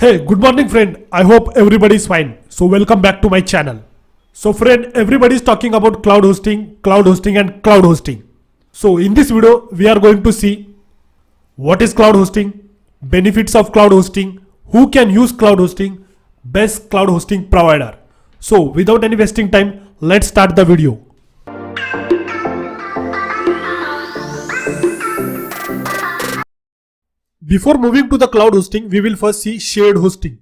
Hey, good morning friend. I hope everybody is fine. So welcome back to my channel. So friend, everybody is talking about cloud hosting and cloud hosting. So in this video, we are going to see what is cloud hosting, benefits of cloud hosting, who can use cloud hosting, best cloud hosting provider. So without any wasting time, let's start the video. Before moving to the cloud hosting, we will first see shared hosting.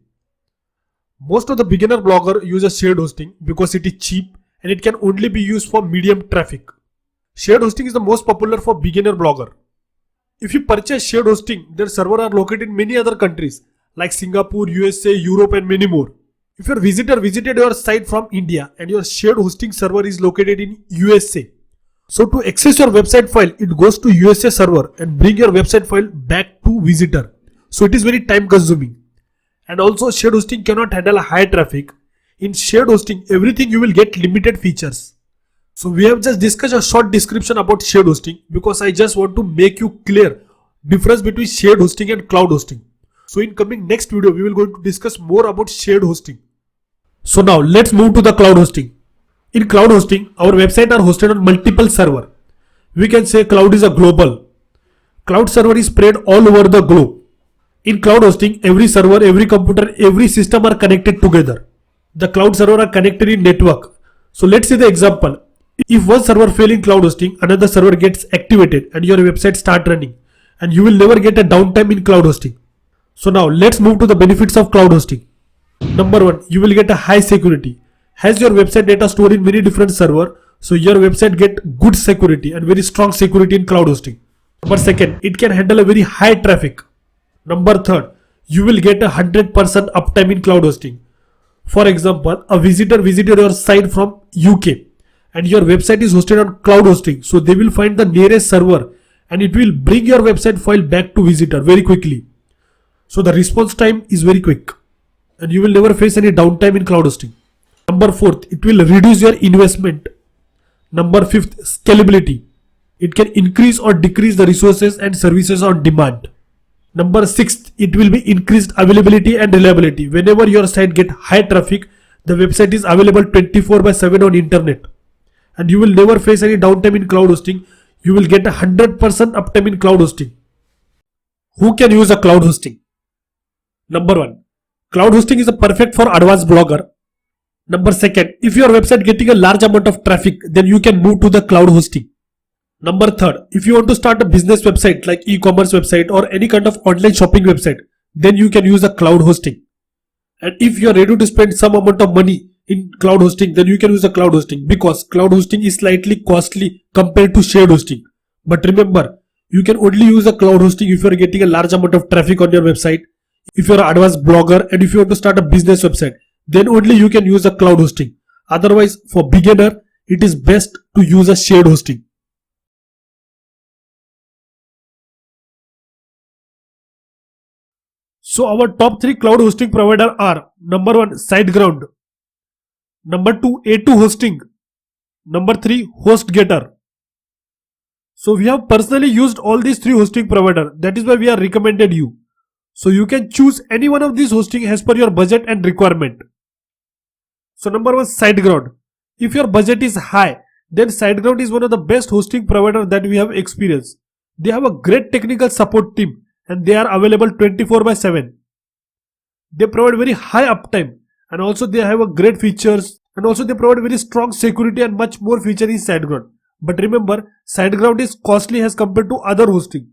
Most of the beginner blogger uses shared hosting because it is cheap and it can only be used for medium traffic. Shared hosting is the most popular for beginner blogger. If you purchase shared hosting, their servers are located in many other countries like Singapore, USA, Europe and many more. If your visitor visited your site from India and your shared hosting server is located in USA, so to access your website file, it goes to USA server and bring your website file back to visitor. So it is very time consuming. And also shared hosting cannot handle high traffic. In shared hosting, everything you will get limited features. So we have just discussed a short description about shared hosting because I just want to make you clear difference between shared hosting and cloud hosting. So in coming next video, we will going to discuss more about shared hosting. So now let's move to the cloud hosting. In cloud hosting, our website are hosted on multiple servers. We can say cloud is a global. Cloud server is spread all over the globe. In cloud hosting, every server, every computer, every system are connected together. The cloud server are connected in network. So let's see the example. If one server fail in cloud hosting, another server gets activated and your website start running. And you will never get a downtime in cloud hosting. So now let's move to the benefits of cloud hosting. Number one, you will get a high security. Has your website data stored in many different servers, so your website get good security and very strong security in cloud hosting. Number second, it can handle a very high traffic. Number third, you will get 100% uptime in cloud hosting. For example, a visitor visited your site from UK and your website is hosted on cloud hosting, so they will find the nearest server and it will bring your website file back to visitor very quickly. So the response time is very quick and you will never face any downtime in cloud hosting. Number fourth, it will reduce your investment. Number fifth, scalability. It can increase or decrease the resources and services on demand. Number sixth, it will be increased availability and reliability. Whenever your site get high traffic, the website is available 24/7 on internet. And you will never face any downtime in cloud hosting. You will get 100% uptime in cloud hosting. Who can use a cloud hosting? Number one, cloud hosting is a perfect for advanced blogger. Number second, if your website getting a large amount of traffic, then you can move to the cloud hosting. Number third, if you want to start a business website like e-commerce website or any kind of online shopping website, then you can use a cloud hosting. And if you are ready to spend some amount of money in cloud hosting, then you can use a cloud hosting because cloud hosting is slightly costly compared to shared hosting. But remember, you can only use a cloud hosting if you are getting a large amount of traffic on your website, if you are an advanced blogger and if you want to start a business website, then only you can use a cloud hosting. Otherwise, for beginner, it is best to use a shared hosting. So our top 3 cloud hosting provider are: number 1, SiteGround, number 2, A2 Hosting, number 3, HostGator. So we have personally used all these 3 hosting provider. That is why we are recommended you. So you can choose any one of these hosting as per your budget and requirement. So number 1, SiteGround. If your budget is high, then SiteGround is one of the best hosting provider that we have experienced. They have a great technical support team and they are available 24/7. They provide very high uptime and also they have a great features and also they provide very strong security and much more feature in SiteGround. But remember, SiteGround is costly as compared to other hosting.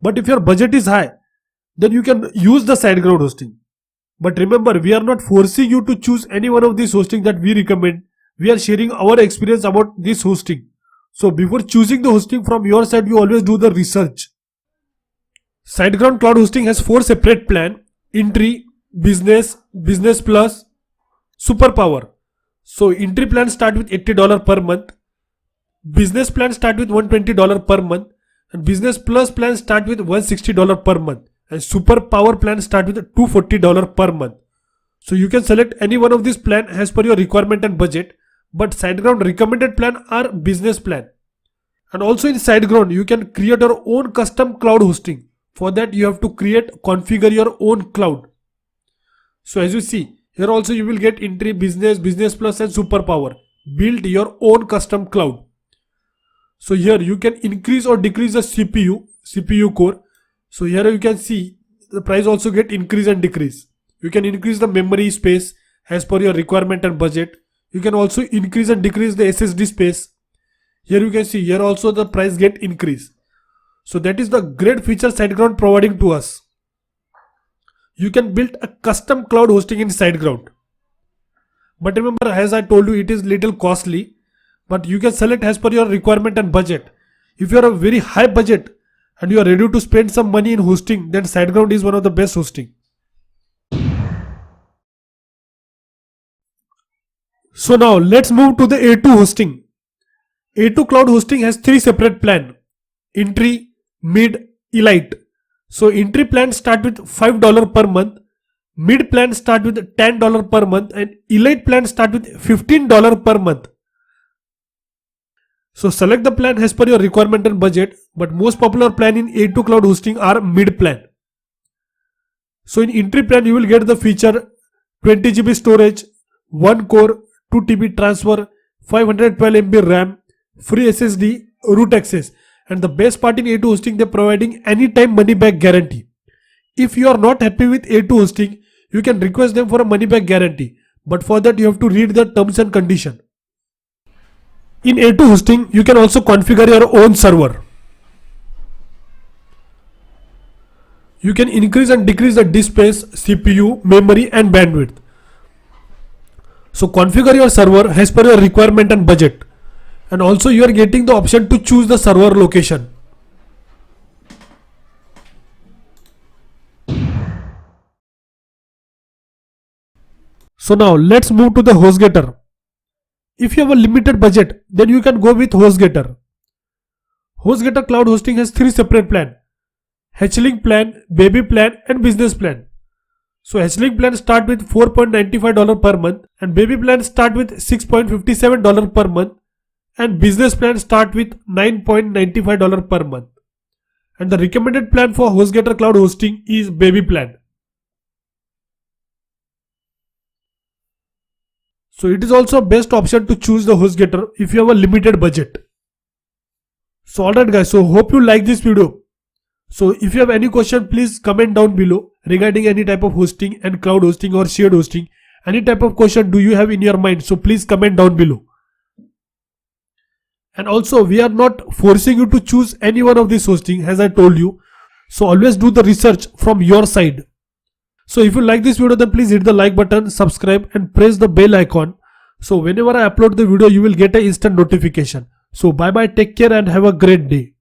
But if your budget is high, then you can use the SiteGround hosting. But remember, we are not forcing you to choose any one of these hosting that we recommend. We are sharing our experience about this hosting. So before choosing the hosting from your side, you always do the research. SiteGround Cloud Hosting has 4 separate plans: Entry, Business, Business Plus, Superpower. So Entry plan start with $80 per month. Business plan start with $120 per month. And Business Plus plan start with $160 per month. And Superpower plan start with $240 per month. So you can select any one of these plan as per your requirement and budget. But SiteGround recommended plan are business plan. And also in SiteGround, you can create your own custom cloud hosting. For that, you have to configure your own cloud. So as you see, here also you will get entry, business, business plus and superpower. Build your own custom cloud. So here you can increase or decrease the CPU core. So here you can see the price also get increase and decrease. You can increase the memory space as per your requirement and budget. You can also increase and decrease the SSD space. Here you can see here also the price get increase. So that is the great feature SiteGround providing to us. You can build a custom cloud hosting in SiteGround. But remember, as I told you, it is little costly. But you can select as per your requirement and budget. If you are a very high budget and you are ready to spend some money in hosting, then SiteGround is one of the best hosting. So now let's move to the A2 hosting. A2 cloud hosting has 3 separate plans: entry, mid, elite. So entry plan start with $5 per month, mid plan start with $10 per month, and elite plan start with $15 per month. So select the plan as per your requirement and budget, but most popular plan in A2 cloud hosting are mid plan. So in entry plan you will get the feature 20 GB storage, 1 core, 2 TB transfer, 512 MB RAM, free SSD, root access, and the best part in A2 hosting, they are providing anytime money back guarantee. If you are not happy with A2 hosting, you can request them for a money back guarantee, but for that you have to read the terms and condition. In A2 hosting, you can also configure your own server. You can increase and decrease the disk space, CPU, memory and bandwidth. So configure your server as per your requirement and budget. And also you are getting the option to choose the server location. So now let's move to the HostGator. If you have a limited budget, then you can go with HostGator. HostGator cloud hosting has 3 separate plans: HLink plan, baby plan and business plan. So HLink plan start with $4.95 per month and baby plan start with $6.57 per month and business plan start with $9.95 per month. And the recommended plan for HostGator cloud hosting is baby plan. So it is also best option to choose the HostGator if you have a limited budget. So alright guys, so hope you like this video. So if you have any question, please comment down below regarding any type of hosting and cloud hosting or shared hosting. Any type of question do you have in your mind? So please comment down below. And also we are not forcing you to choose any one of these hosting as I told you. So always do the research from your side. So if you like this video, then please hit the like button, subscribe and press the bell icon. So whenever I upload the video, you will get an instant notification. So bye bye, take care and have a great day.